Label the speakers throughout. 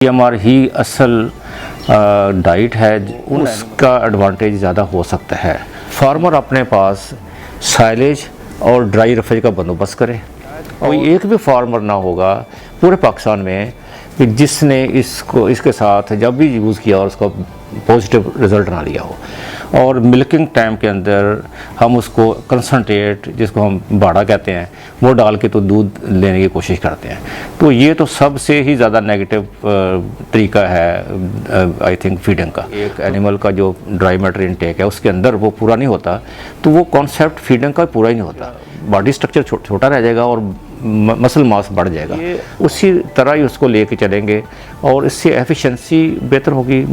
Speaker 1: TMR ही असल diet है, उसका एडवांटेज ज़्यादा हो सकता है। फार्मर अपने पास साइलेज और ड्राई रफेज का बंदोबस्त करे। कोई एक भी फार्मर ना होगा पूरे पाकिस्तान में कि जिसने इसके साथ जब भी यूज़ किया और उसका पॉजिटिव रिज़ल्ट ना लिया हो। और मिल्किंग टाइम के अंदर हम उसको कंसनट्रेट, जिसको हम बाड़ा कहते हैं, वो डाल के तो दूध लेने की कोशिश करते हैं। तो ये तो सबसे ही ज़्यादा नेगेटिव तरीका है आई थिंक फीडिंग का। एक एनिमल का जो ड्राई मैटर इनटेक है उसके अंदर वो पूरा नहीं होता, तो वो कॉन्सेप्ट फीडिंग का पूरा ही नहीं होता। बॉडी स्ट्रक्चर छोटा रह जाएगा और मसल मास बढ़ जाएगा। ये उसी तरह ही उसको लेके चलेंगे और इससे एफिशिएंसी बेहतर होगी।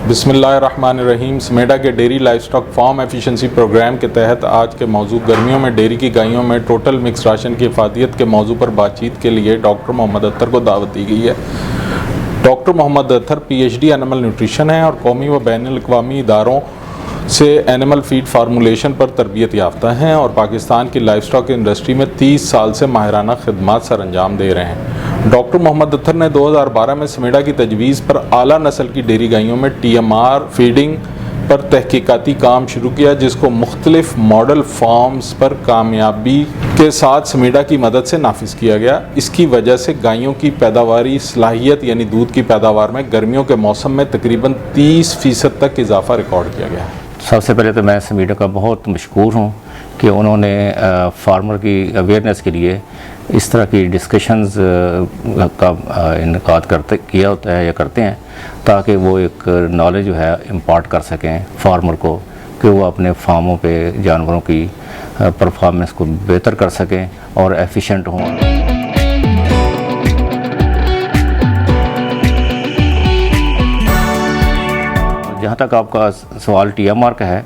Speaker 2: बिस्मिल्लाहिर्रहमानिर्रहीम। समेडा के dairy life stock farm efficiency programme के तहत आज के मौजू गर्मियों में डेयरी की गायों में टोटल मिक्स राशन की इफादियत के मौजू पर बातचीत के लिए डॉक्टर मोहम्मद अत्तर को दावत दी गई है। डॉक्टर मोहम्मद अत्तर PhD एनिमल न्यूट्रिशन है और कौमी व बैनुल अक़वामी इदारों से एनिमल फीड फार्मूलेशन पर तरबियत याफ्ता हैं और पाकिस्तान की लाइफ स्टॉक इंडस्ट्री में 30 साल से माहिराना खिदमात सर अंजाम दे रहे हैं। डॉक्टर मोहम्मद अत्तर ने 2012 में समेडा की तजवीज़ पर आला नस्ल की डेयरी गायों में TMR फीडिंग पर तहकीकाती काम शुरू किया, जिसको मुख्तलिफ मॉडल फार्म्स पर कामयाबी के साथ समेडा की मदद से नाफिज किया गया। इसकी वजह से गायों की पैदावारी सलाहियत यानी दूध की पैदावार में गर्मियों के मौसम में तकरीबन 30% तक इजाफा रिकॉर्ड किया गया।
Speaker 1: सबसे पहले तो मैं समेडा का बहुत मशकूर हूँ कि उन्होंने फार्मर की अवेयरनेस के लिए इस तरह की डिस्कशंस का इनकाद किया होता है या करते हैं, ताकि वो एक नॉलेज जो है इम्पार्ट कर सकें फार्मर को, कि वो अपने फार्मों पे जानवरों की परफॉर्मेंस को बेहतर कर सकें और एफिशिएंट हों। जहाँ तक आपका सवाल TMR का है,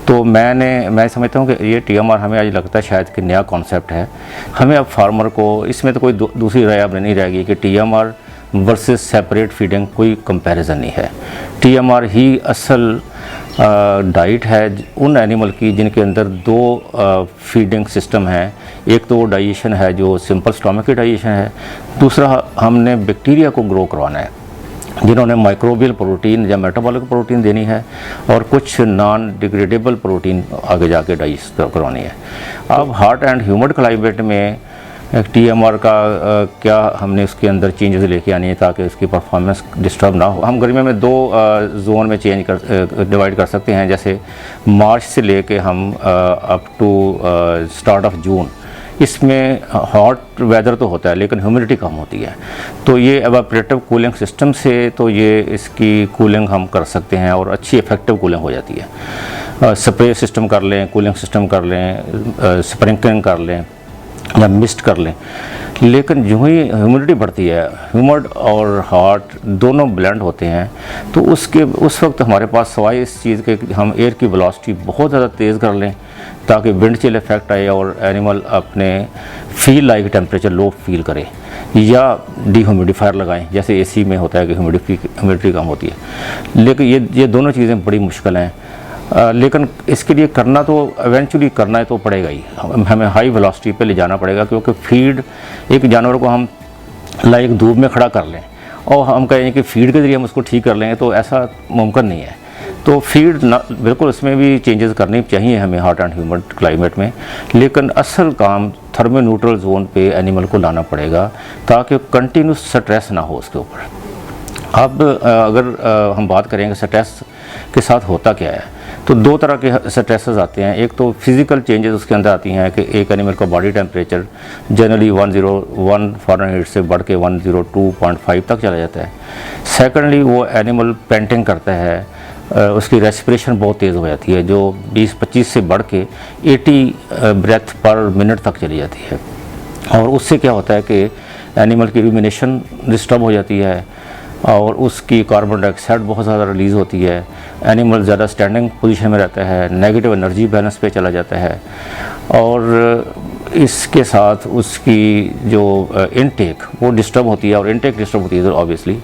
Speaker 1: तो मैं समझता हूँ कि ये TMR हमें आज लगता है शायद कि नया कॉन्सेप्ट है। हमें अब फार्मर को इसमें तो कोई दूसरी राय अब नहीं रहेगी कि TMR वर्सेस सेपरेट फीडिंग कोई कंपैरिजन नहीं है। TMR ही असल डाइट है उन एनिमल की जिनके अंदर दो फीडिंग सिस्टम है। एक तो वो डाइजेशन है जो सिंपल स्टोमक की डाइजेशन है, दूसरा हमने बैक्टीरिया को ग्रो करवाना है जिन्होंने माइक्रोबियल प्रोटीन या मेटाबॉलिक प्रोटीन देनी है और कुछ नॉन डिग्रेडेबल प्रोटीन आगे जाके डाइजेस्ट करवानी है। अब हॉट एंड ह्यूमिड क्लाइमेट में TMR का क्या हमने उसके अंदर चेंजेस लेके आनी है ताकि उसकी परफॉर्मेंस डिस्टर्ब ना हो। हम गर्मी में दो जोन में डिवाइड कर सकते हैं, जैसे मार्च से लेके हम up to start of June. इसमें हॉट वेदर तो होता है लेकिन ह्यूमिडिटी कम होती है, तो ये एवापोरेटिव कूलिंग सिस्टम से तो ये इसकी कूलिंग हम कर सकते हैं और अच्छी इफेक्टिव कूलिंग हो जाती है। स्प्रे सिस्टम कर लें, कूलिंग सिस्टम कर लें, स्प्रिंकलिंग कर लें या मिस्ट कर लें, लेकिन जो ही ह्यूमिडिटी बढ़ती है, ह्यूमिड और हॉट दोनों ब्लेंड होते हैं, तो उस वक्त हमारे पास सवाई इस चीज़ के हम एयर की वेलोसिटी बहुत ज़्यादा तेज़ कर लें ताकि विंड चिल इफेक्ट आए और एनिमल अपने feel like temperature low feel करे, या डिह्यूमिडिफायर लगाएं जैसे AC में होता है कि ह्यूमिडिटी कम होती है। लेकिन ये दोनों चीज़ें बड़ी मुश्किल हैं, लेकिन इसके लिए करना तो इवेंचुअली करना तो पड़ेगा ही। हमें हाई वेलोसिटी पे ले जाना पड़ेगा, क्योंकि फीड एक जानवर को हम लाइक धूप में खड़ा कर लें और हम कहें कि फीड के ज़रिए हम उसको ठीक कर लेंगे, तो ऐसा मुमकिन नहीं है। तो फीड बिल्कुल उसमें भी चेंजेस करने चाहिए हमें हॉट एंड ह्यूमिड क्लाइमेट में, लेकिन असल काम थर्मो न्यूट्रल जोन पे एनिमल को लाना पड़ेगा ताकि कंटिन्यूस स्ट्रेस ना हो उसके ऊपर। अब अगर हम बात करेंगे स्ट्रेस के साथ होता क्या है, तो दो तरह के स्ट्रेसेस आते हैं। एक तो फिज़िकल चेंजेस उसके अंदर आती हैं कि एक एनिमल का बॉडी टेम्परेचर जनरली 101 फ़ारेनहाइट से बढ़ के 102.5 तक चला जाता है। सेकेंडली वो एनिमल पेंटिंग करता है, उसकी रेस्पिरेशन बहुत तेज़ हो जाती है जो 20-25 से बढ़ के 80 ब्रेथ पर मिनट तक चली जाती है, और उससे क्या होता है कि एनिमल की रूमिनेशन डिस्टर्ब हो जाती है और उसकी कार्बन डाइऑक्साइड बहुत ज़्यादा रिलीज़ होती है। एनिमल ज़्यादा स्टैंडिंग पोजीशन में रहता है, नेगेटिव एनर्जी बैलेंस पे चला जाता है, और इसके साथ उसकी जो इनटेक वो डिस्टर्ब होती है, और इनटेक डिस्टर्ब होती है तो ऑब्वियसली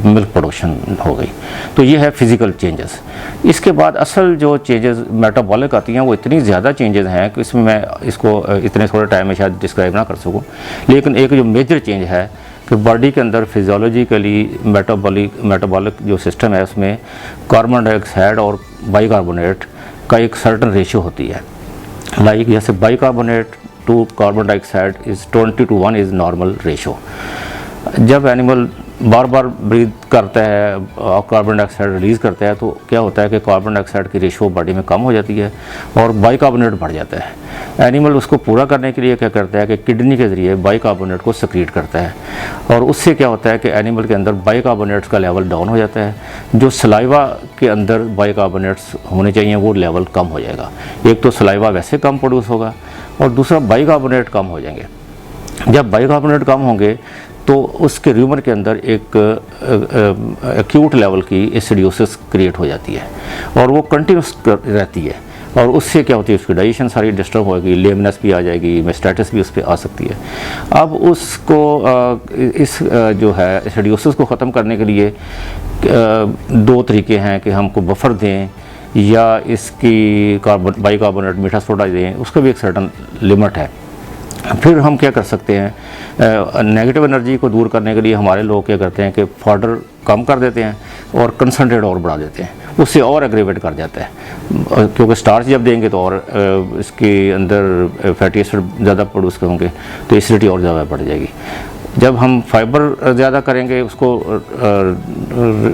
Speaker 1: मिल्क प्रोडक्शन हो गई। तो ये है फिज़िकल चेंजेस। इसके बाद असल जो चेंजेस मेटाबॉलिक आती हैं वो इतनी ज़्यादा चेंजेस हैं कि इसमें मैं इसको इतने थोड़े टाइम में शायद डिस्क्राइब ना कर सकूं। लेकिन एक जो मेजर चेंज है कि बॉडी के अंदर फिजियोलॉजिकली मेटाबॉलिक जो सिस्टम है उसमें कार्बन डाइऑक्साइड और बाइकार्बोनेट का एक सर्टन रेशियो होती है। लाइक जैसे bicarbonate to carbon dioxide is 20:1 is normal ratio. जब एनिमल बार बार ब्रीथ करता है और कार्बन डाइऑक्साइड रिलीज़ करता है तो क्या होता है कि कार्बन डाइऑक्साइड की रेशो बॉडी में कम हो जाती है और बाइकार्बोनेट बढ़ जाता है। एनिमल उसको पूरा करने के लिए क्या करता है कि किडनी के ज़रिए बाइकार्बोनेट को सक्रीट करता है, और उससे क्या होता है कि एनिमल के अंदर बाइकार्बोनेट्स का लेवल डाउन हो जाता है। जो सलाइवा के अंदर बाइकार्बोनेट्स होने चाहिए वो लेवल कम हो जाएगा। एक तो सलाइवा वैसे कम प्रोड्यूस होगा और दूसरा बाइकार्बोनेट कम हो जाएंगे। जब बाइकार्बोनेट कम होंगे तो उसके र्यूमर के अंदर एक एक्यूट लेवल की एसिडोसिस क्रिएट हो जाती है और वो कंटिन्यूस रहती है, और उससे क्या होती है उसकी डाइजेशन सारी डिस्टर्ब होगी, लेमनेस भी आ जाएगी, मेस्टाइटिस भी उस पर आ सकती है। अब उसको इस जो है एसिडोसिस को ख़त्म करने के लिए दो तरीके हैं कि हमको बफर दें या इसकी बाइकार्बोनेट मीठा सोडा दें, उसका भी एक सर्टन लिमिट है। फिर हम क्या कर सकते हैं, नेगेटिव एनर्जी को दूर करने के लिए हमारे लोग क्या करते हैं कि फाडर कम कर देते हैं और कंसनट्रेट और बढ़ा देते हैं, उससे और एग्रेवेट कर जाता है। क्योंकि स्टार्च जब देंगे तो और इसके अंदर फैटी एसिड ज़्यादा प्रोड्यूस होंगे तो एसिडिटी और ज़्यादा बढ़ जाएगी। जब हम फाइबर ज़्यादा करेंगे उसको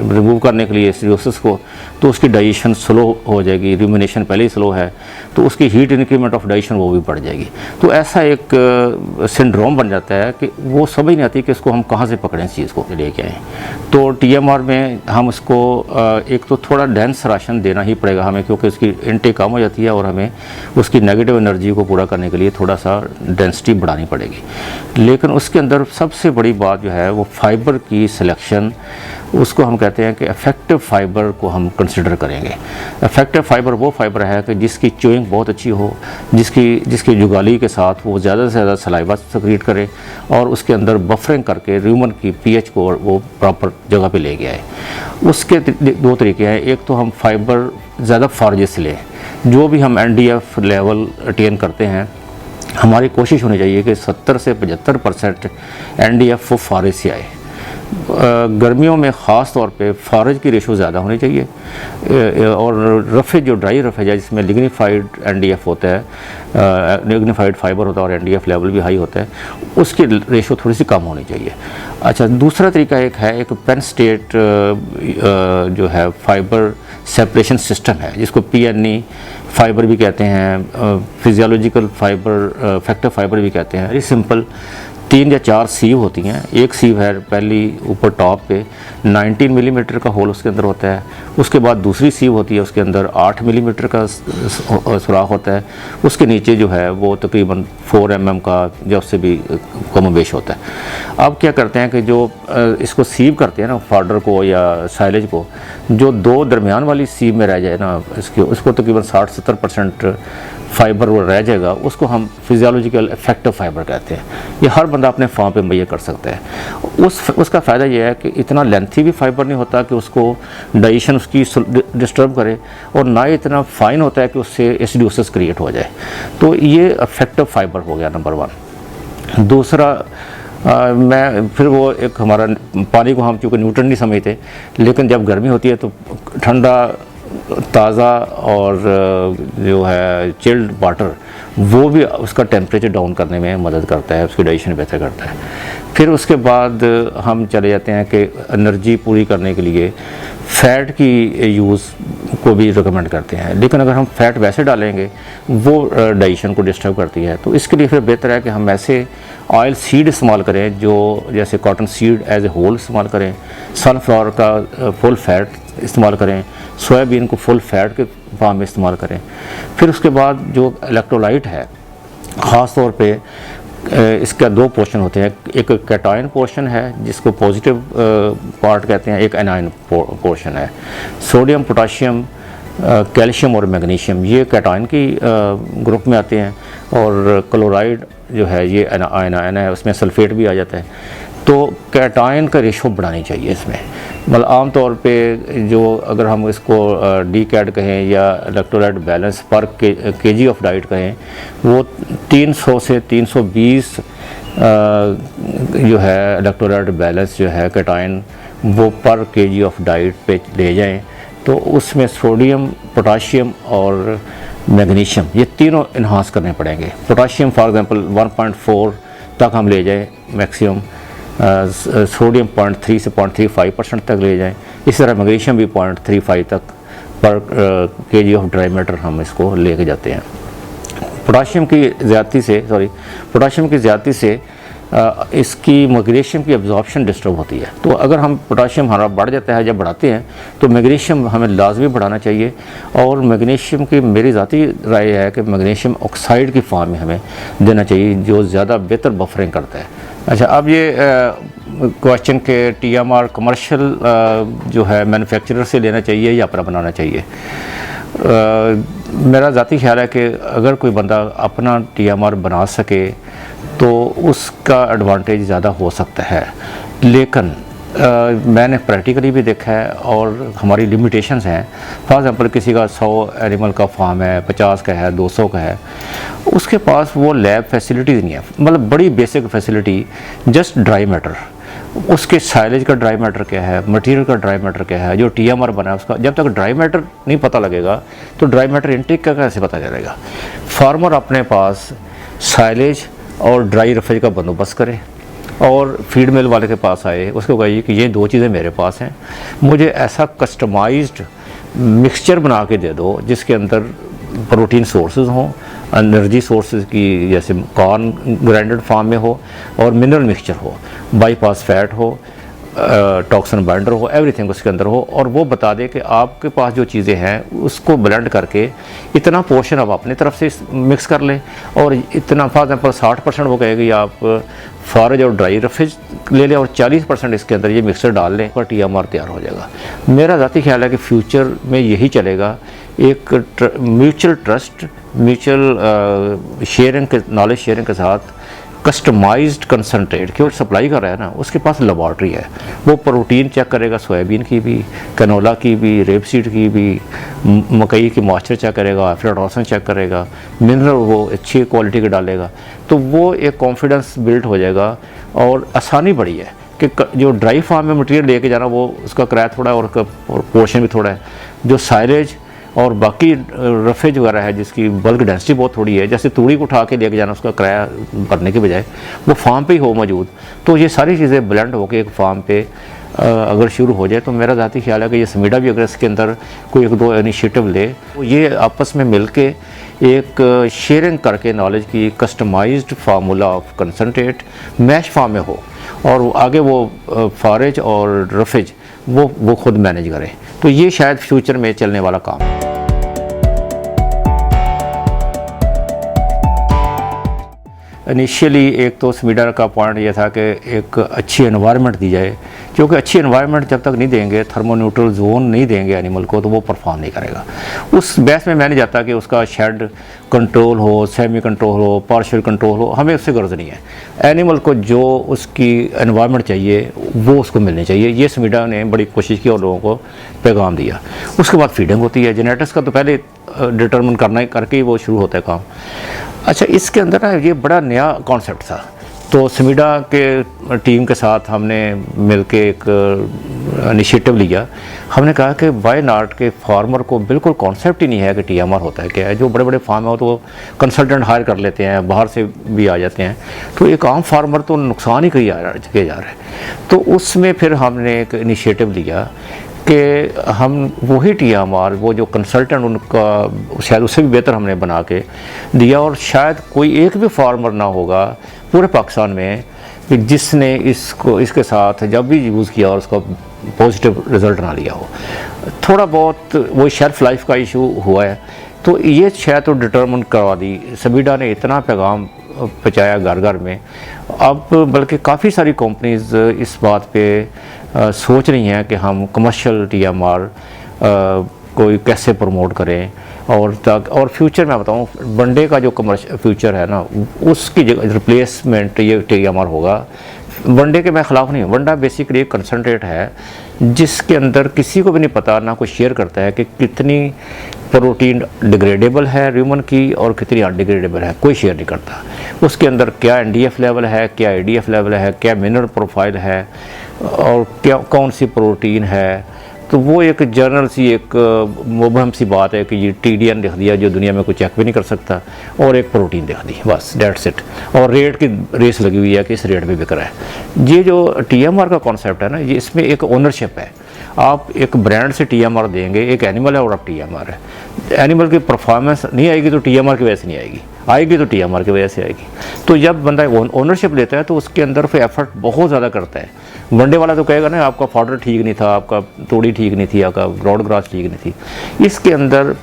Speaker 1: रिमूव करने के लिए एसिडोसिस को, तो उसकी डाइजेशन स्लो हो जाएगी। रूमिनेशन पहले ही स्लो है तो उसकी हीट इंक्रीमेंट ऑफ डाइजेशन वो भी बढ़ जाएगी। तो ऐसा एक सिंड्रोम बन जाता है कि वो समझ नहीं आती कि इसको हम कहाँ से पकड़ें इस चीज़ को लेके आएँ। तो TMR में हम उसको एक तो थोड़ा डेंस राशन देना ही पड़ेगा हमें, क्योंकि उसकी इनटेक कम हो जाती है और हमें उसकी नेगेटिव एनर्जी को पूरा करने के लिए थोड़ा सा डेंसिटी बढ़ानी पड़ेगी। लेकिन उसके अंदर सबसे बड़ी बात जो है वो फाइबर की सिलेक्शन, उसको हम कहते हैं कि इफेक्टिव फाइबर को हम कंसिडर करेंगे। इफेक्टिव फाइबर वो फाइबर है कि जिसकी च्यूइंग बहुत अच्छी हो, जिसकी जुगाली के साथ वो ज़्यादा से ज़्यादा सलाइवा सेक्रीट करे और उसके अंदर बफरिंग करके र्यूमन की pH को वो प्रॉपर जगह पे ले गया है। उसके दो तरीके हैं। एक तो हम फाइबर ज़्यादा फारजे से लें, जो भी हम NDF लेवल अटेन करते हैं हमारी कोशिश होनी चाहिए कि 70 से 75% NDF वो फारज से आए। गर्मियों में ख़ास तौर पे फारज की रेशो ज़्यादा होनी चाहिए और रफ़ेज जो ड्राई रफ़ेज है जिसमें लिग्निफाइड NDF होता है, लिग्निफाइड फाइबर होता है और NDF लेवल भी हाई होता है, उसकी रेशो थोड़ी सी कम होनी चाहिए। अच्छा, दूसरा तरीका एक पेन स्टेट जो है फाइबर सेपरेशन सिस्टम है जिसको PNE फाइबर भी कहते हैं, फिजियोलॉजिकल फाइबर फैक्टर फाइबर भी कहते हैं। वेरी सिंपल 3 या 4 सीव होती हैं। एक सीव है पहली ऊपर टॉप पे 19 मिलीमीटर का होल उसके अंदर होता है। उसके बाद दूसरी सीव होती है, उसके अंदर 8 मिलीमीटर का सुराख होता है। उसके नीचे जो है वो तकरीबन 4 mm का या उससे भी कम बेश होता है। अब क्या करते हैं कि जो इसको सीव करते हैं ना फाडर को या साइलेज को, जो दो दरमियान वाली सीव में रह जाए ना उसको तकरीबन 60-70% फाइबर वो रह जाएगा, उसको हम फिजियोलॉजिकल इफेक्टिव फाइबर कहते हैं। ये हर बंदा अपने फार्म पे मुहैया कर सकता है। उसका फ़ायदा ये है कि इतना लेंथी भी फाइबर नहीं होता कि उसको डाइजेशन उसकी डिस्टर्ब करे, और ना ही इतना फाइन होता है कि उससे एसिडोसिस क्रिएट हो जाए। तो ये इफेक्टिव फाइबर हो गया नंबर 1। दूसरा मैं फिर वो एक हमारा पानी को हम चूँकि न्यूट्रन नहीं समझते, लेकिन जब गर्मी होती है तो ठंडा ताज़ा और जो है चिल्ड वाटर वो भी उसका टेम्परेचर डाउन करने में मदद करता है, उसकी डाइजेशन बेहतर करता है। फिर उसके बाद हम चले जाते हैं कि एनर्जी पूरी करने के लिए फ़ैट की यूज़ को भी रिकमेंड करते हैं, लेकिन अगर हम फ़ैट वैसे डालेंगे वो डाइजेशन को डिस्टर्ब करती है। तो इसके लिए फिर बेहतर है कि हम ऐसे ऑयल सीड इस्तेमाल करें जो जैसे cotton seed as a whole इस्तेमाल करें, सनफ्लावर का फुल फैट इस्तेमाल करें, सोयाबीन को फुल फैट के फॉर्म में इस्तेमाल करें। फिर उसके बाद जो इलेक्ट्रोलाइट है ख़ास तौर पे इसका 2 पोर्शन होते हैं। एक कैटायन पोर्शन है जिसको पॉजिटिव पार्ट कहते हैं, एक एनायन पोर्शन है। सोडियम पोटाशियम कैल्शियम और मैग्नीशियम ये कैटायन की ग्रुप में आते हैं, और क्लोराइड जो है ये आयन है, उसमें सल्फेट भी आ जाता है। तो कैटायन का रेशो बढ़ानी चाहिए इसमें। मतलब आम तौर पे जो अगर हम इसको डी कैड कहें या इलेक्ट्रोलाइट बैलेंस पर केजी ऑफ डाइट कहें, वो 300 से 320 जो है इलेक्ट्रोलाइट बैलेंस जो है कैटायन वो पर केजी ऑफ डाइट पे ले जाएं, तो उसमें सोडियम, पोटाशियम और मैग्नीशियम ये तीनों इन्हांस करने पड़ेंगे। पोटाशियम फॉर एग्जांपल 1.4 तक हम ले जाएं मैक्सिमम, सोडियम 0.3 से 0.35% तक ले जाएं, इस तरह मैग्नीशियम भी 0.35 तक पर केजी ऑफ ड्राई मैटर हम इसको लेके जाते हैं। पोटाशियम की ज़्यादती से इसकी मैग्नीशियम की एब्जॉर्प्शन डिस्टर्ब होती है। तो अगर हम पोटाशियम हमारा बढ़ जाता है, जब बढ़ाते हैं तो मैग्नीशियम हमें लाजमी बढ़ाना चाहिए। और मैग्नीशियम की मेरी ज़ाती राय है कि मैग्नीशियम ऑक्साइड की फॉर्म में हमें देना चाहिए, जो ज़्यादा बेहतर बफरिंग करता है। अच्छा, अब ये क्वेश्चन के TMR कमर्शियल जो है मैन्युफैक्चरर से लेना चाहिए या अपना बनाना चाहिए। मेरा ज़ाती ख्याल है कि अगर कोई बंदा अपना TMR बना सके तो उसका एडवांटेज ज़्यादा हो सकता है, लेकिन मैंने प्रैक्टिकली भी देखा है और हमारी लिमिटेशंस हैं। फॉर एग्जांपल किसी का 100 एनिमल का फार्म है, 50 का है, 200 का है, उसके पास वो लैब फैसिलिटीज़ नहीं है, मतलब बड़ी basic facility, just dry matter, उसके साइलेज का ड्राई मैटर क्या है, मटेरियल का ड्राई मैटर क्या है, जो TMR बना है उसका, जब तक ड्राई मैटर नहीं पता लगेगा तो ड्राई मैटर इनटेक का कैसे पता चलेगा। फार्मर अपने पास साइलेज और ड्राई रफेज का बंदोबस्त करे और फीड मिल वाले के पास आए, उसको कहिए कि ये 2 चीज़ें मेरे पास हैं, मुझे ऐसा कस्टमाइज्ड मिक्सचर बना के दे दो जिसके अंदर प्रोटीन सोर्सेज हों, एनर्जी सोर्सेज की जैसे कॉर्न ग्राइंडेड फॉर्म में हो, और मिनरल मिक्सचर हो, बाईपास फैट हो, टॉक्सिन बाइंडर हो, एवरीथिंग उसके अंदर हो, और वो बता दे कि आपके पास जो चीज़ें हैं उसको ब्लेंड करके इतना पोर्शन आप अपनी तरफ से मिक्स कर लें, और इतना फॉर एग्जाम्पल 60% वो कहेगी आप फॉरेज और ड्राई रफेज ले लें, और 40% इसके अंदर ये मिक्सर डाल लें, और TMR तैयार हो जाएगा। मेरा ज़ाती ख्याल है कि फ्यूचर में यही चलेगा, एक म्यूचुअल ट्रस्ट, म्यूचुअल शेयरिंग के, नॉलेज शेयरिंग के साथ कस्टमाइज्ड कंसनट्रेट क्यों सप्लाई कर रहा है ना, उसके पास लेबॉर्ट्री है, वो प्रोटीन चेक करेगा, सोयाबीन की भी, कैनोला की भी, रेपसीड की भी, मकई की मॉइस्चर चेक करेगा, एफ्लाटॉक्सिन चेक करेगा, मिनरल वो अच्छी क्वालिटी के डालेगा, तो वो एक कॉन्फिडेंस बिल्ड हो जाएगा। और आसानी बड़ी है कि जो ड्राई फार्म में मटेरियल लेके जाना वो उसका किराया थोड़ा है और पोर्शन भी थोड़ा है, जो साइलेज और बाकी रफेज वगैरह है जिसकी बल्क डेंसिटी बहुत थोड़ी है, जैसे तूड़ी को उठा के लेके जाना उसका किराया भरने के बजाय वो फार्म पे ही हो मौजूद, तो ये सारी चीज़ें ब्लेंड होकर एक फार्म पे अगर शुरू हो जाए तो मेरा ज़ाती ख्याल है कि ये SMIDA भी अगर इसके अंदर कोई 1-2 इनिशिएटिव ले तो ये आपस में मिल के एक शेयरिंग करके नॉलेज की customised formula of concentrate mash form में हो, और आगे वो फॉरेज और रफेज वो खुद मैनेज करें, तो ये शायद फ्यूचर में चलने वाला काम है। इनिशियली एक तो SMIDA का पॉइंट ये था कि एक अच्छी एनवायरनमेंट दी जाए, क्योंकि अच्छी एनवायरनमेंट जब तक नहीं देंगे, थर्मोन्यूट्रल जोन नहीं देंगे एनिमल को, तो वो परफॉर्म नहीं करेगा। उस बेस में मैं नहीं चाहता कि उसका शेड कंट्रोल हो, सेमी कंट्रोल हो, पार्शियल कंट्रोल हो, हमें उससे गर्ज नहीं है। एनिमल को जो उसकी एनवायरनमेंट चाहिए वो उसको मिलनी चाहिए। ये SMIDA ने बड़ी कोशिश की और लोगों को पैगाम दिया। उसके बाद फीडिंग होती है, जेनेटिक्स का तो पहले डिटर्मिन करना करके ही वो शुरू होता है काम। अच्छा, इसके अंदर ना ये बड़ा नया कॉन्सेप्ट था, तो SMIDA के टीम के साथ हमने मिलके एक इनिशिएटिव लिया। हमने कहा कि वाई नॉट के फार्मर को बिल्कुल कॉन्सेप्ट ही नहीं है कि TMR होता है क्या है। जो बड़े बड़े फार्म हो तो वो कंसल्टेंट हायर कर लेते हैं, बाहर से भी आ जाते हैं, तो एक आम फार्मर तो नुकसान ही किया जा रहा है। तो उसमें फिर हमने एक इनिशिएटिव लिया कि हम वही TMR वो जो कंसल्टेंट उनका शायद उससे भी बेहतर हमने बना के दिया, और शायद कोई एक भी फार्मर ना होगा पूरे पाकिस्तान में कि जिसने इसके साथ जब भी यूज़ किया और उसका पॉजिटिव रिज़ल्ट ना लिया हो। थोड़ा बहुत वो शेल्फ लाइफ का इशू हुआ है, तो ये शायद तो डिटर्मिन करवा दी। SMIDA ने इतना पैगाम पहुँचाया घर घर में, अब बल्कि काफ़ी सारी कंपनीज़ इस बात पे सोच रही हैं कि हम कमर्शियल TMR कोई कैसे प्रमोट करें, और फ्यूचर में बताऊँ वनडे का जो कमर्शियल फ्यूचर है ना, उसकी जगह रिप्लेसमेंट ये TMR होगा। वनडे के मैं ख़िलाफ़ नहीं हूँ। वनडा बेसिकली एक कंसनट्रेट है जिसके अंदर किसी को भी नहीं पता, ना कोई शेयर करता है कि कितनी प्रोटीन डिग्रेडेबल है ह्यूमन की और कितनी अनडिग्रेडेबल है, कोई शेयर नहीं करता। उसके अंदर क्या NDF लेवल है, क्या ADF लेवल है, क्या मिनरल प्रोफाइल है और क्या कौन सी प्रोटीन है। तो वो एक जर्नल सी एक मुबहम सी बात है कि ये TDN लिख दिया जो दुनिया में कोई चेक भी नहीं कर सकता, और एक प्रोटीन लिख दी, बस डेट्स इट। और रेट की रेस लगी हुई है कि इस रेट पे बिक रहा है। ये जो TMR का कॉन्सेप्ट है ना, ये इसमें एक ओनरशिप है। आप एक ब्रांड से TMR देंगे, एक एनिमल है और आप TMR है, एनिमल की परफॉर्मेंस नहीं आएगी तो TMR की वजह से नहीं आएगी, आएगी तो TMR की वजह से आएगी। तो जब बंदा ओनरशिप लेता है तो उसके अंदर फिर एफर्ट बहुत ज़्यादा करता है। वनडे वाला तो कहेगा ना आपका फॉडर ठीक नहीं था, आपका तोड़ी ठीक नहीं थी, आपका ब्रॉड ग्रास ठीक नहीं थी। इसके अंदर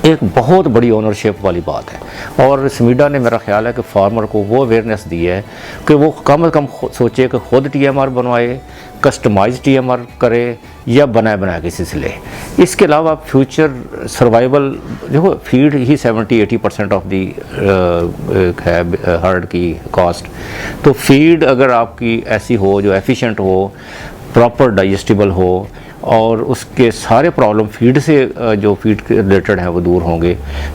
Speaker 1: एक बहुत बड़ी ओनरशिप वाली बात है, और स्मीडा ने मेरा ख्याल है कि फार्मर को वो अवेयरनेस दी है कि वो कम से कम सोचे कि खुद TMR बनवाए, कस्टमाइज TMR करे या बनाए किसी से ले। इसके अलावा फ्यूचर सर्वाइवल देखो, फीड ही 70-80% ऑफ दी है हर्ड की कॉस्ट। तो फीड अगर आपकी ऐसी हो जो एफिशिएंट हो, प्रॉपर डाइजेस्टिबल हो, और उसके सारे प्रॉब्लम फीड से जो फीड के रिलेटेड हैं वो दूर होंगे,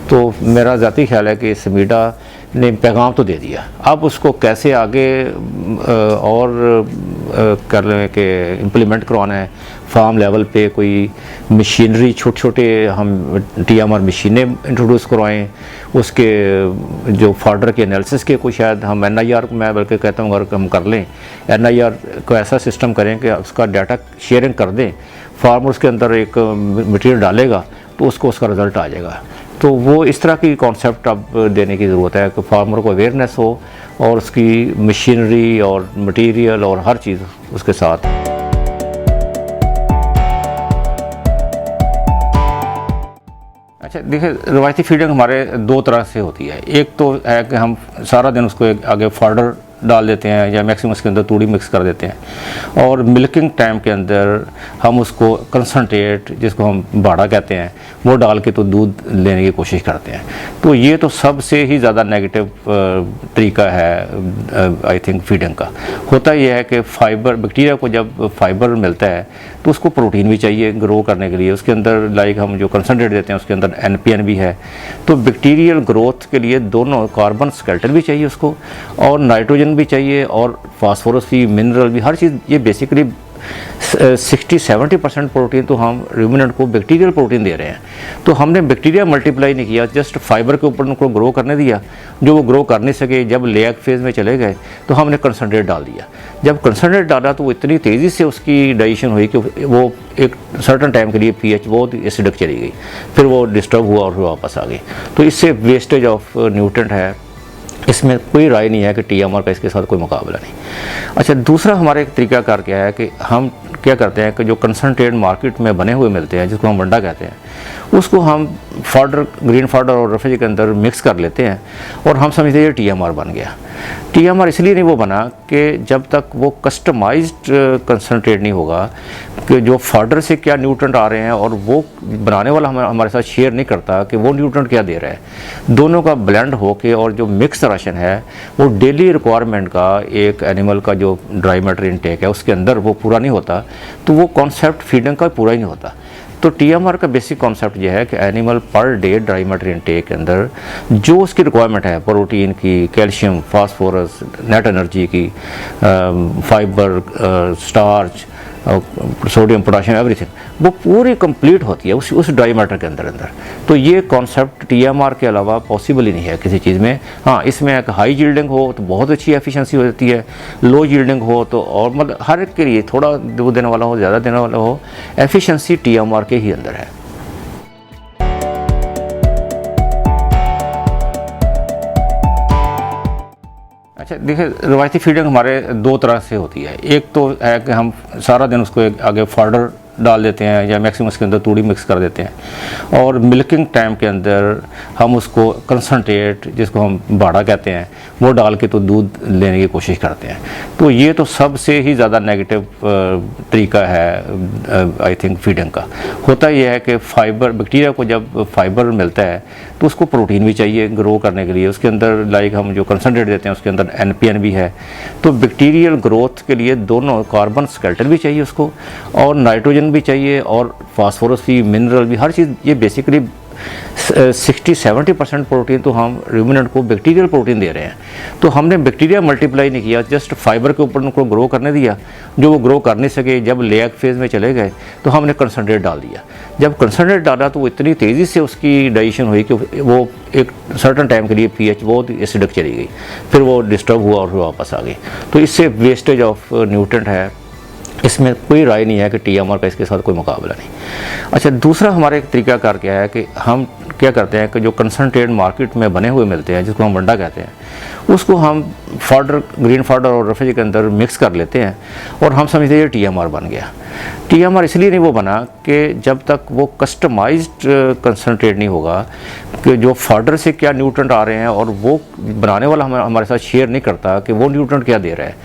Speaker 1: तो मेरा ज़ाती ख्याल है कि स्मीडा ने पैगाम तो दे दिया। अब उसको कैसे आगे और कर लें कि इम्प्लीमेंट करवाना है फार्म लेवल पे, कोई मशीनरी छोटे हम TMR मशीनें इंट्रोड्यूस करवाएं, उसके जो फॉडर के एनालिसिस के कोई शायद हम NIR, मैं बल्कि कहता हूँ अगर हम कर लें NIR को ऐसा सिस्टम करें कि उसका डाटा शेयरिंग कर दें, फार्मर उसके अंदर एक मटेरियल डालेगा तो उसको उसका रिज़ल्ट आ जाएगा। तो वो इस तरह की कॉन्सेप्ट अब देने की ज़रूरत है कि फार्मर को अवेयरनेस हो और उसकी मशीनरी और मटेरियल और हर चीज़ उसके साथ। अच्छा देखिए, रवायती फीडिंग हमारे दो तरह से होती है। एक तो है कि हम सारा दिन उसको आगे फॉडर डाल देते हैं या मैक्सिमम उसके अंदर तूड़ी मिक्स कर देते हैं, और मिल्किंग टाइम के अंदर हम उसको कंसनट्रेट, जिसको हम बाड़ा कहते हैं, वो डाल के तो दूध लेने की कोशिश करते हैं। तो ये तो सबसे ही ज़्यादा नेगेटिव तरीका है आई थिंक फीडिंग का। होता यह है कि फाइबर, बैक्टीरिया को जब फाइबर मिलता है तो उसको प्रोटीन भी चाहिए ग्रो करने के लिए। उसके अंदर लाइक हम जो कंसनट्रेट देते हैं उसके अंदर NPN भी है। तो बैक्टीरियल ग्रोथ के लिए दोनों कार्बन स्केलेटन भी चाहिए उसको, और नाइट्रोजन भी चाहिए, और फास्फोरस भी, मिनरल भी, हर चीज़। ये बेसिकली 60-70% प्रोटीन तो हम रूमिनेंट को बैक्टीरियल प्रोटीन दे रहे हैं। तो हमने बैक्टीरिया मल्टीप्लाई नहीं किया, जस्ट फाइबर के ऊपर उनको ग्रो करने दिया। जो वो ग्रो कर नहीं सके, जब लेग फेज़ में चले गए तो हमने कंसनट्रेट डाल दिया। जब कंसनट्रेट डाला तो वो इतनी तेज़ी से उसकी डाइजेशन हुई कि वो एक सर्टन टाइम के लिए pH बहुत एसिडिक चली गई, फिर वो डिस्टर्ब हुआ और फिर वापस आ गई। तो इससे वेस्टेज ऑफ न्यूट्रेंट है, इसमें कोई राय नहीं है कि TMR का इसके साथ कोई मुकाबला नहीं। अच्छा, दूसरा हमारा एक तरीकाकार क्या है कि हम क्या करते हैं कि जो कंसनट्रेट मार्केट में बने हुए मिलते हैं, जिसको हम वंडा कहते हैं, उसको हम फॉडर, ग्रीन फॉडर और रफेज के अंदर मिक्स कर लेते हैं, और हम समझते हैं TMR बन गया। TMR इसलिए नहीं वो बना कि जब तक वो कस्टमाइज्ड कंसनट्रेट नहीं होगा कि जो फॉडर से क्या न्यूट्रेंट आ रहे हैं और वो बनाने वाला हमारे साथ शेयर नहीं करता कि वो न्यूट्रेंट क्या दे रहा है, दोनों का ब्लेंड होके और जो मिक्स राशन है वो डेली रिक्वायरमेंट का एक एनिमल का जो ड्राई मैटर इनटेक है उसके अंदर वो पूरा नहीं होता, तो वो कॉन्सेप्ट फीडिंग का पूरा ही नहीं होता। तो TMR का बेसिक कॉन्सेप्ट यह है कि animal per day dry matter intake के अंदर जो उसकी रिक्वायरमेंट है, प्रोटीन की, कैल्शियम, फास्फोरस, नेट एनर्जी की, fibre, starch, sodium, potassium, everything, वो पूरी कंप्लीट होती है उस ड्राई मैटर के अंदर। तो ये कॉन्सेप्ट TMR के अलावा पॉसिबल ही नहीं है किसी चीज़ में। हाँ, इसमें एक हाई यील्डिंग हो तो बहुत अच्छी एफिशिएंसी हो जाती है, लो यील्डिंग हो तो, और मतलब हर एक के लिए थोड़ा दूध देने वाला हो, ज़्यादा देने वाला हो, एफिशिएंसी TMR के ही अंदर है। अच्छा देखिए, रवायती फीडिंग हमारे दो तरह से होती है। एक तो है कि हम सारा दिन उसको आगे फॉडर डाल देते हैं या मैक्सिमम उसके अंदर तूड़ी मिक्स कर देते हैं, और मिल्किंग टाइम के अंदर हम उसको कंसनट्रेट, जिसको हम बाड़ा कहते हैं, वो डाल के तो दूध लेने की कोशिश करते हैं। तो ये तो सबसे ही ज़्यादा नेगेटिव तरीका है आई थिंक फीडिंग का। होता ये है कि फाइबर, बैक्टीरिया को जब फाइबर मिलता है तो उसको प्रोटीन भी चाहिए ग्रो करने के लिए। उसके अंदर लाइक हम जो कंसनट्रेट देते हैं उसके अंदर NPN भी है, तो बैक्टीरियल ग्रोथ के लिए दोनों कार्बन स्केलेटन भी चाहिए उसको, और नाइट्रोजन भी चाहिए, और फास्फोरस भी, मिनरल भी, हर चीज़। ये बेसिकली 60-70% प्रोटीन तो हम रूमिनेंट को बैक्टीरियल प्रोटीन दे रहे हैं। तो हमने बैक्टीरिया मल्टीप्लाई नहीं किया, जस्ट फाइबर के ऊपर उनको ग्रो करने दिया। जो वो ग्रो कर नहीं सके, जब लेग फेज में चले गए तो हमने कंसनट्रेट डाल दिया। जब कंसनट्रेट डाला तो वो इतनी तेज़ी से उसकी डाइजेशन हुई कि वो एक सर्टन टाइम के लिए pH बहुत एसिडिक चली गई, फिर वो डिस्टर्ब हुआ और फिर वापस आ गई। तो इससे वेस्टेज ऑफ न्यूट्रेंट है, इसमें कोई राय नहीं है कि TMR का इसके साथ कोई मुकाबला नहीं। अच्छा, दूसरा हमारा एक तरीकाकार क्या है कि हम क्या करते हैं कि जो कंसनट्रेट मार्केट में बने हुए मिलते हैं, जिसको हम वंडा कहते हैं, उसको हम फाडर, ग्रीन फाडर और रफेज के अंदर मिक्स कर लेते हैं, और हम समझते हैं TMR बन गया। TMR इसलिए नहीं वो बना कि जब तक वो कस्टमाइज्ड कंसनट्रेट नहीं होगा कि जो फाडर से क्या न्यूट्रेंट आ रहे हैं और वो बनाने वाला हमारे साथ शेयर नहीं करता कि वो न्यूट्रेंट क्या दे रहा है,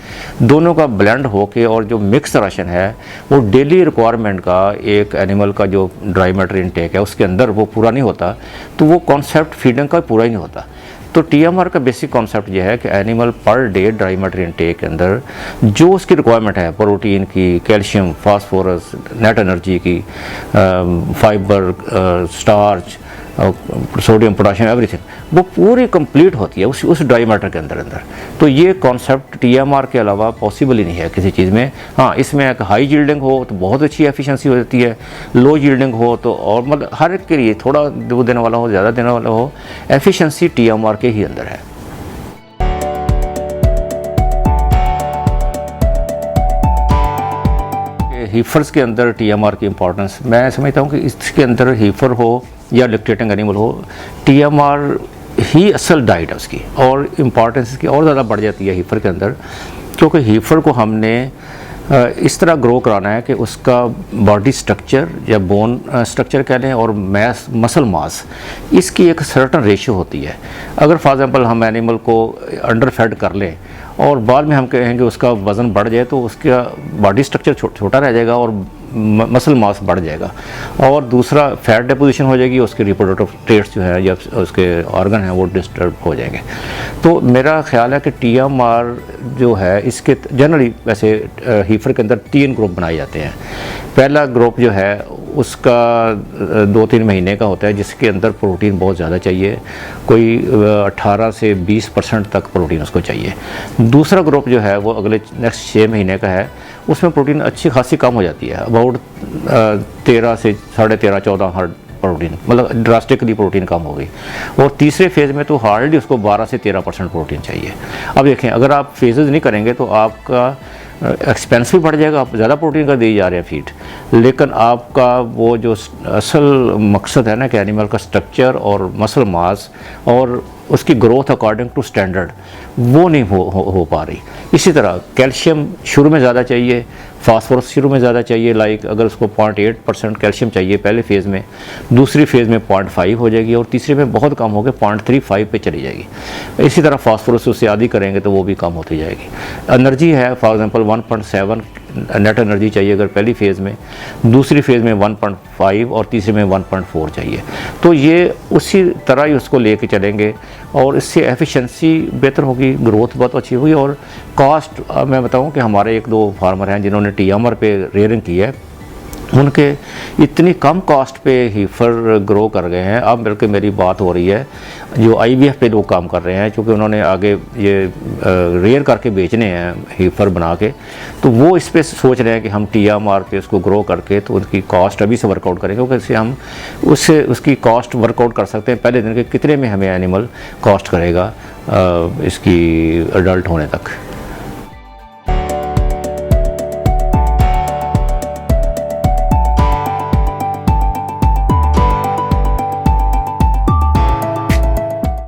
Speaker 1: दोनों का ब्लेंड होके और जो मिक्स राशन है वो डेली रिक्वायरमेंट का एक एनिमल का जो ड्राई मैटर इनटेक है उसके अंदर वो पूरा नहीं होता, तो वो कॉन्सेप्ट फीडिंग का पूरा ही नहीं होता। तो TMR का बेसिक कॉन्सेप्ट यह है कि animal per day dry matter intake के अंदर जो उसकी रिक्वायरमेंट है, प्रोटीन की, कैल्शियम, फास्फोरस, नेट एनर्जी की, fibre, starch, sodium, potassium, everything, वो पूरी कंप्लीट होती है उस ड्राई मैटर के अंदर। तो ये कॉन्सेप्ट TMR के अलावा पॉसिबल ही नहीं है किसी चीज़ में। हाँ, इसमें एक हाई यील्डिंग हो तो बहुत अच्छी एफिशिएंसी हो जाती है, लो यील्डिंग हो तो, और मतलब हर एक के लिए थोड़ा दूध देने वाला हो, ज़्यादा देने वाला हो, एफिशिएंसी TMR के ही अंदर है। हीफर्स के अंदर TMR की इम्पोर्टेंस मैं समझता हूँ कि इसके अंदर हीफर हो या लैक्टेटिंग एनिमल हो, TMR ही असल डाइट है उसकी, और इम्पॉर्टेंस इसकी और ज़्यादा बढ़ जाती है हीफर के अंदर, क्योंकि हीफर को हमने इस तरह ग्रो कराना है कि उसका बॉडी स्ट्रक्चर या बोन स्ट्रक्चर कह लें और मसल मास, इसकी एक सर्टन रेशियो होती है। अगर फॉर एग्जांपल हम एनिमल को अंडर फेड कर लें और बाद में हम कहेंगे उसका वज़न बढ़ जाए, तो उसका बॉडी स्ट्रक्चर छोटा रह जाएगा और मसल मास बढ़ जाएगा, और दूसरा फैट डिपोजिशन हो जाएगी, उसके रिप्रोडक्टिव ट्रेट्स जो है या उसके ऑर्गन हैं वो डिस्टर्ब हो जाएंगे। तो मेरा ख्याल है कि TMR जो है इसके जनरली वैसे हीफर के अंदर 3 ग्रुप बनाए जाते हैं। पहला ग्रुप जो है उसका 2-3 महीने का होता है, जिसके अंदर प्रोटीन बहुत ज़्यादा चाहिए, कोई 18 से 20% तक प्रोटीन उसको चाहिए। दूसरा ग्रुप जो है वो अगले नेक्स्ट 6 महीने का है, उसमें प्रोटीन अच्छी खासी कम हो जाती है, अबाउट 13 से 13.5-14 हर प्रोटीन, मतलब ड्रास्टिकली प्रोटीन कम हो गई। और तीसरे फेज़ में तो हार्डली उसको 12 से 13% प्रोटीन चाहिए। अब देखें, अगर आप फेजेस नहीं करेंगे तो आपका एक्सपेंस भी बढ़ जाएगा, आप ज़्यादा प्रोटीन का दिए जा रहे हैं फीड, लेकिन आपका वो जो असल मकसद है ना कि एनिमल का स्ट्रक्चर और मसल मास और उसकी ग्रोथ अकॉर्डिंग टू स्टैंडर्ड, वो नहीं हो पा रही। इसी तरह कैल्शियम शुरू में ज़्यादा चाहिए, फास्फोरस शुरू में ज़्यादा चाहिए, लाइक अगर उसको 0.8% कैल्शियम चाहिए पहले फेज़ में, दूसरी फेज़ में 0.5 हो जाएगी, और तीसरे में बहुत कम हो गए 0.35 पे चली जाएगी। इसी तरह फास्फोरस उससे आदि करेंगे तो वो भी कम होती जाएगी। एनर्जी है, फॉर एग्जांपल 1.7 नेट एनर्जी चाहिए अगर पहली फेज़ में, दूसरी फेज़ में 1.5 और तीसरे में 1.4 चाहिए। तो ये उसी तरह ही उसको लेके चलेंगे और इससे एफिशिएंसी बेहतर होगी, ग्रोथ बहुत अच्छी होगी। और कॉस्ट मैं बताऊं कि हमारे 1-2 फार्मर हैं जिन्होंने TMR पे रेयरिंग की है, उनके इतनी कम कॉस्ट पे हीफर ग्रो कर गए हैं। अब बल्कि मेरी बात हो रही है जो IVF पे लोग काम कर रहे हैं, क्योंकि उन्होंने आगे ये रेयर करके बेचने हैं हीफर बना के, तो वो इस पे सोच रहे हैं कि हम TMR पे उसको ग्रो करके तो उनकी कॉस्ट अभी से वर्कआउट करेंगे, क्योंकि इससे हम उसकी कॉस्ट वर्कआउट कर सकते हैं पहले दिन के कितने में हमें एनिमल कॉस्ट करेगा इसकी अडल्ट होने तक।